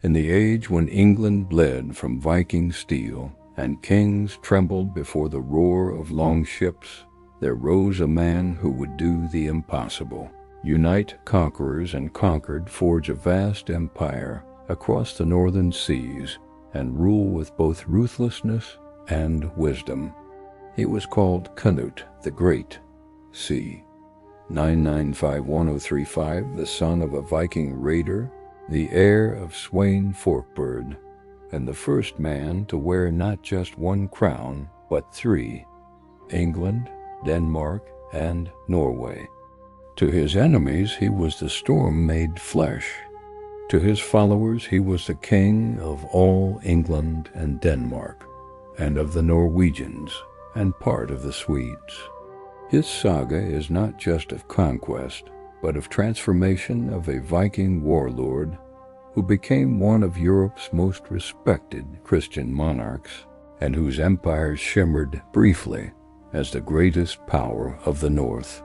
In the age when England bled from Viking steel and kings trembled before the roar of longships, there rose a man who would do the impossible. Unite conquerors and conquered, forge a vast empire across the northern seas, and rule with both ruthlessness and wisdom. He was called Canute the Great, c. 995-1035, the son of a Viking raider, the heir of Sweyn Forkbeard, and the first man to wear not just one crown, but three: England, Denmark, and Norway. To his enemies he was the storm made flesh. To his followers he was the king of all England and Denmark, and of the Norwegians, and part of the Swedes. His saga is not just of conquest, but of transformation of a Viking warlord who became one of Europe's most respected Christian monarchs, and whose empire shimmered briefly as the greatest power of the North.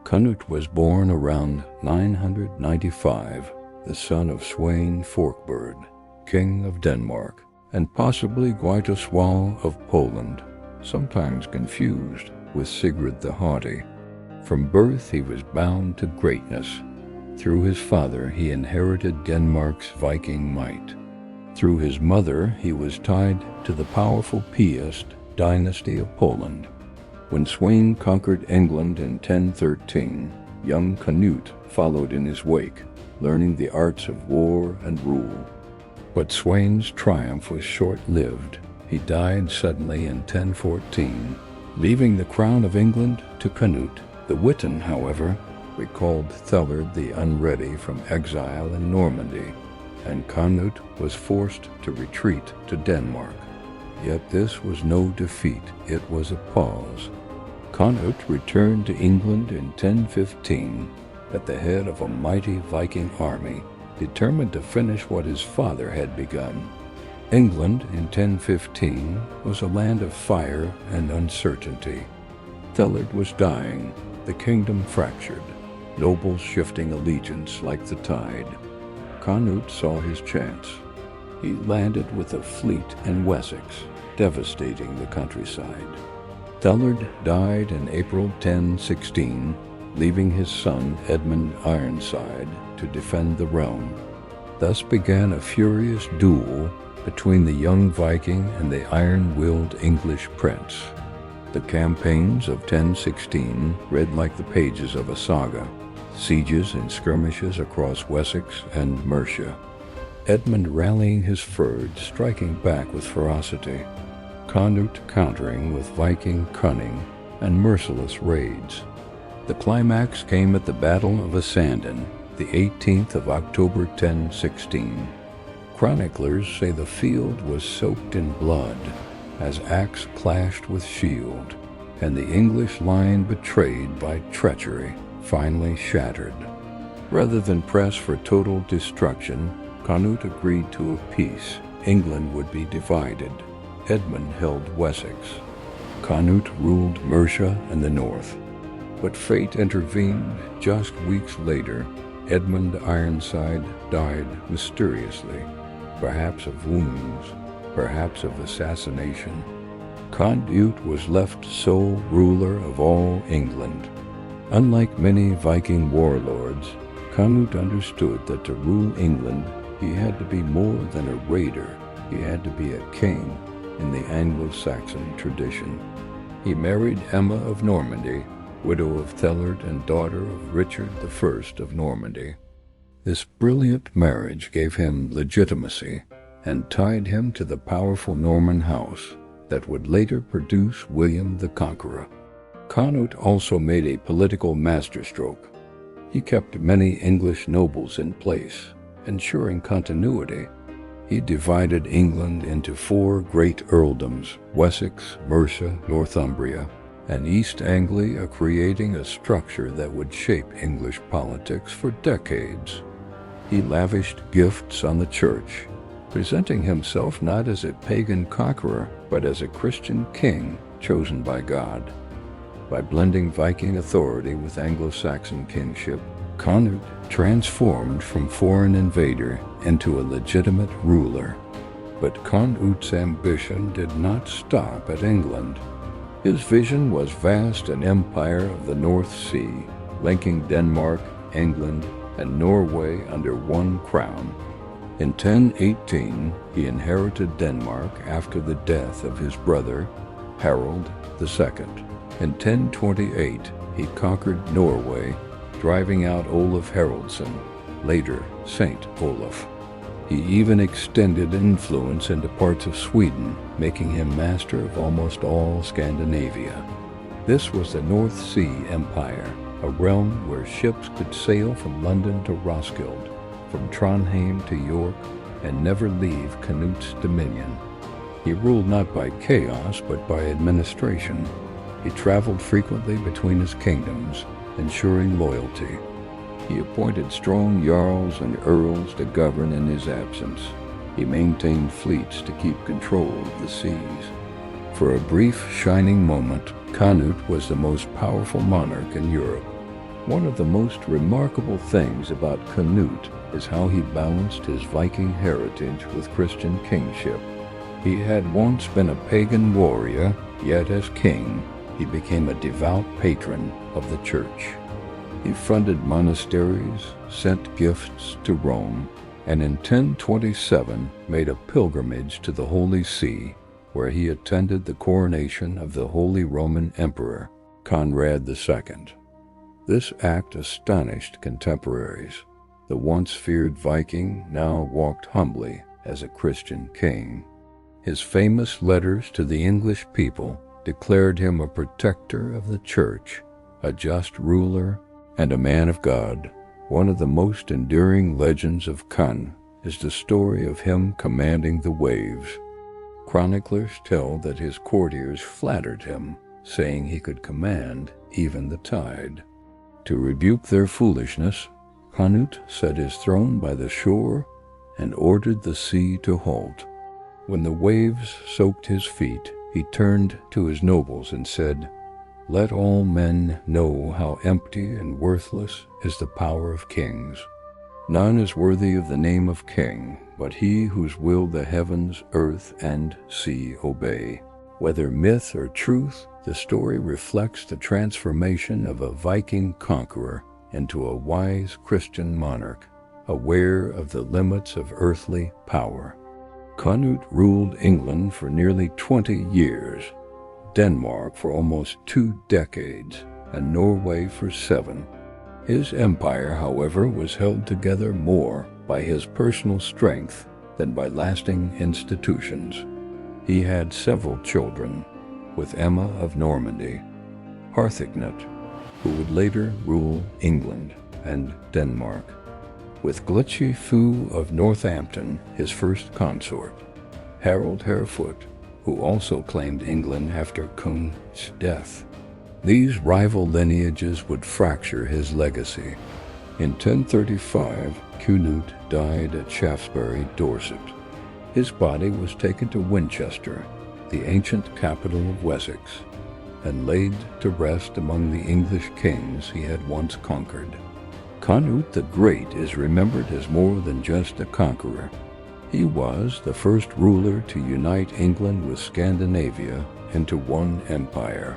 Canute was born around 995, the son of Sweyn Forkbeard, king of Denmark, and possibly Władysław of Poland, sometimes confused with Sigurd the Haughty. From birth he was bound to greatness. Through his father he inherited Denmark's Viking might. Through his mother he was tied to the powerful Piast dynasty of Poland. When Sweyn conquered England in 1013, young Canute followed in his wake, learning the arts of war and rule. But Sweyn's triumph was short-lived. He died suddenly in 1014, leaving the crown of England to Canute. The Witan, however, recalled Thellard the Unready from exile in Normandy, and Canute was forced to retreat to Denmark. Yet this was no defeat, it was a pause. Canute returned to England in 1015 at the head of a mighty Viking army, determined to finish what his father had begun. England in 1015 was a land of fire and uncertainty. Thellard was dying, the kingdom fractured, nobles shifting allegiance like the tide. Canute saw his chance. He landed with a fleet in Wessex, devastating the countryside. Thellard died in April 1016, leaving his son Edmund Ironside to defend the realm. Thus began a furious duel between the young Viking and the iron-willed English prince. The campaigns of 1016 read like the pages of a saga, sieges and skirmishes across Wessex and Mercia. Edmund rallying his Fyrd, striking back with ferocity. Canute countering with Viking cunning and merciless raids. The climax came at the Battle of Asandin, the 18th of October 1016. Chroniclers say the field was soaked in blood as axe clashed with shield, and the English line, betrayed by treachery, finally shattered. Rather than press for total destruction, Canute agreed to a peace. England would be divided. Edmund held Wessex. Canute ruled Mercia and the north. But fate intervened. Just weeks later, Edmund Ironside died mysteriously, perhaps of wounds, perhaps of assassination. Canute was left sole ruler of all England. Unlike many Viking warlords, Canute understood that to rule England, he had to be more than a raider. He had to be a king in the Anglo-Saxon tradition. He married Emma of Normandy, widow of Thellard and daughter of Richard I of Normandy. This brilliant marriage gave him legitimacy and tied him to the powerful Norman house that would later produce William the Conqueror. Canute also made a political masterstroke. He kept many English nobles in place, ensuring continuity. He divided England into 4 great earldoms: Wessex, Mercia, Northumbria, and East Anglia, creating a structure that would shape English politics for decades. He lavished gifts on the church, presenting himself not as a pagan conqueror, but as a Christian king chosen by God. By blending Viking authority with Anglo-Saxon kingship, Canute transformed from foreign invader into a legitimate ruler. But Canute's ambition did not stop at England. His vision was vast, an empire of the North Sea, linking Denmark, England, and Norway under one crown. In 1018, he inherited Denmark after the death of his brother, Harold II. In 1028, he conquered Norway, driving out Olaf Haraldsson, later Saint Olaf. He even extended influence into parts of Sweden, making him master of almost all Scandinavia. This was the North Sea Empire, a realm where ships could sail from London to Roskilde, from Trondheim to York, and never leave Canute's dominion. He ruled not by chaos, but by administration. He traveled frequently between his kingdoms, ensuring loyalty. He appointed strong jarls and earls to govern in his absence. He maintained fleets to keep control of the seas. For a brief, shining moment, Canute was the most powerful monarch in Europe. One of the most remarkable things about Canute is how he balanced his Viking heritage with Christian kingship. He had once been a pagan warrior, yet as king, he became a devout patron of the church. He funded monasteries, sent gifts to Rome, and in 1027 made a pilgrimage to the Holy See, where he attended the coronation of the Holy Roman Emperor, Conrad II. This act astonished contemporaries. The once feared Viking now walked humbly as a Christian king. His famous letters to the English people declared him a protector of the church, a just ruler, and a man of God. One of the most enduring legends of Cnut is the story of him commanding the waves. Chroniclers tell that his courtiers flattered him, saying he could command even the tide. To rebuke their foolishness, Canute set his throne by the shore and ordered the sea to halt. When the waves soaked his feet, he turned to his nobles and said, "Let all men know how empty and worthless is the power of kings. None is worthy of the name of king, but he whose will the heavens, earth, and sea obey." Whether myth or truth, the story reflects the transformation of a Viking conqueror into a wise Christian monarch, aware of the limits of earthly power. Canute ruled England for nearly 20 years, Denmark for almost 2 decades, and Norway for 7. His empire, however, was held together more by his personal strength than by lasting institutions. He had several children, with Emma of Normandy, Harthacnut, who would later rule England and Denmark, with Glitchi of Northampton, his first consort, Harold Harefoot, who also claimed England after Cnut's death. These rival lineages would fracture his legacy. In 1035, Cnut died at Shaftesbury, Dorset. His body was taken to Winchester, the ancient capital of Wessex, and laid to rest among the English kings he had once conquered. Canute the Great is remembered as more than just a conqueror. He was the first ruler to unite England with Scandinavia into one empire.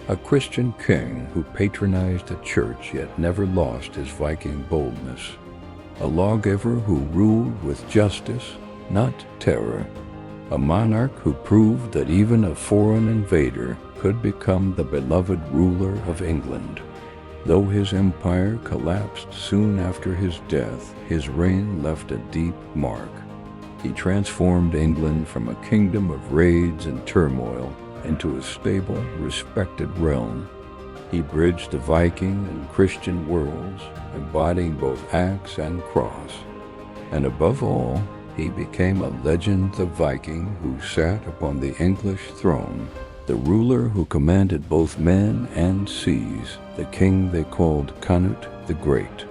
A Christian king who patronized the church yet never lost his Viking boldness. A lawgiver who ruled with justice, not terror. A monarch who proved that even a foreign invader could become the beloved ruler of England. Though his empire collapsed soon after his death, his reign left a deep mark. He transformed England from a kingdom of raids and turmoil into a stable, respected realm. He bridged the Viking and Christian worlds, embodying both axe and cross. And above all, he became a legend, the Viking who sat upon the English throne, the ruler who commanded both men and seas, the king they called Canute the Great.